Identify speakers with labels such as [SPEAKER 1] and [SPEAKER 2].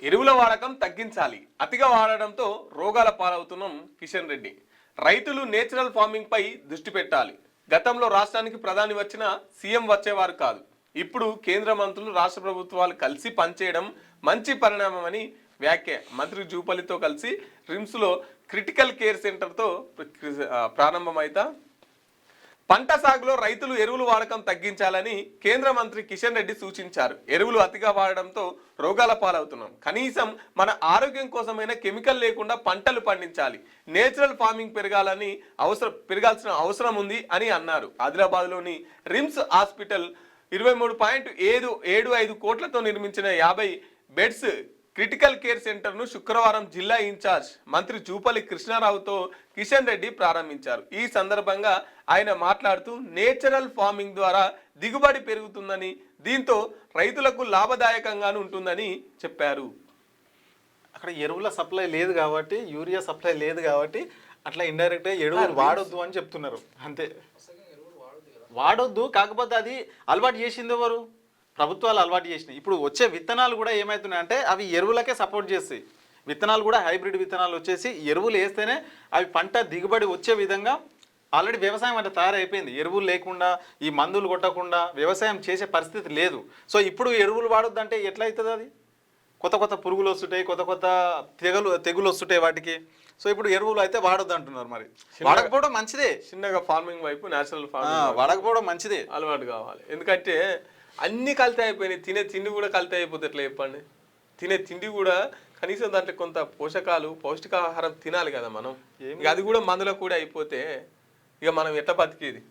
[SPEAKER 1] ఎరువుల వాడకం తగ్గించాలి, అతిగా వాడడంతో రోగాల పాలవుతున్నాం కిషన్ రెడ్డి. రైతులు నేచురల్ ఫార్మింగ్ పై దృష్టి పెట్టాలి. గతంలో రాష్ట్రానికి ప్రధాని వచ్చిన సీఎం వచ్చేవారు కాదు. ఇప్పుడు కేంద్ర మంత్రులు రాష్ట్ర ప్రభుత్వాలు కలిసి పనిచేయడం మంచి పరిణామమని వ్యాఖ్య. మంత్రి జూపల్లితో కలిసి రిమ్స్లో క్రిటికల్ కేర్ సెంటర్తో ప్రారంభమైతా పంట సాగులో రైతులు ఎరువులు వాడకం తగ్గించాలని కేంద్ర మంత్రి కిషన్ రెడ్డి సూచించారు. ఎరువులు అతిగా వాడడంతో రోగాల పాలవుతున్నాం. కనీసం మన ఆరోగ్యం కోసమైనా కెమికల్ లేకుండా పంటలు పండించాలి. నేచురల్ ఫార్మింగ్ పెరగాల్సిన అవసరం ఉంది అని అన్నారు. ఆదిలాబాద్లోని రిమ్స్ హాస్పిటల్ 23.75 కోట్లతో నిర్మించిన 50 బెడ్స్ క్రిటికల్ కేర్ సెంటర్ను శుక్రవారం జిల్లా ఇన్ఛార్జ్ మంత్రి జూపల్లి కృష్ణారావుతో కిషన్ రెడ్డి ప్రారంభించారు. ఈ సందర్భంగా ఆయన మాట్లాడుతూ నేచురల్ ఫార్మింగ్ ద్వారా దిగుబడి పెరుగుతుందని, దీంతో రైతులకు లాభదాయకంగాను ఉంటుందని చెప్పారు.
[SPEAKER 2] అక్కడ ఎరువుల సప్లై లేదు కాబట్టి, యూరియా సప్లై లేదు కాబట్టి అట్లా ఇండైరెక్ట్గా ఎరువులు వాడొద్దు అని చెప్తున్నారు. అంతే, వాడొద్దు. కాకపోతే అది అలవాటు చేసింది ఎవరు? ప్రభుత్వాలు అలవాటు చేసినాయి. ఇప్పుడు వచ్చే విత్తనాలు కూడా ఏమవుతున్నాయంటే అవి ఎరువులకే సపోర్ట్ చేస్తాయి. విత్తనాలు కూడా హైబ్రిడ్ విత్తనాలు వచ్చేసి ఎరువులు వేస్తేనే అవి పంట దిగుబడి వచ్చే విధంగా ఆల్రెడీ వ్యవసాయం అంటే తయారైపోయింది. ఎరువులు లేకుండా, ఈ మందులు కొట్టకుండా వ్యవసాయం చేసే పరిస్థితి లేదు. సో ఇప్పుడు ఎరువులు వాడొద్దంటే ఎట్లా అవుతుంది? అది కొత్త కొత్త పురుగులు వస్తుంటాయి, కొత్త కొత్త తెగులు వస్తుంటాయి వాటికి. సో ఇప్పుడు ఎరువులు అయితే వాడొద్దు అంటున్నారు. మరి వాడకపోవడం మంచిదే.
[SPEAKER 1] చిన్నగా ఫార్మింగ్ వైపు నేచురల్ ఫార్మింగ్
[SPEAKER 2] వాడకపోవడం మంచిదే,
[SPEAKER 1] అలవాటు కావాలి. ఎందుకంటే అన్ని కల్తీ అయిపోయినాయి. తినే తిండి కూడా కల్తీ అయిపోతే ఎట్లా చెప్పండి? తినే తిండి కూడా కనీసం దాంట్లో కొంత పోషకాలు, పౌష్టికాహారం తినాలి కదా మనం. ఇక అది కూడా మందులో కూడా అయిపోతే ఇక మనం ఎట్లా బతికేది?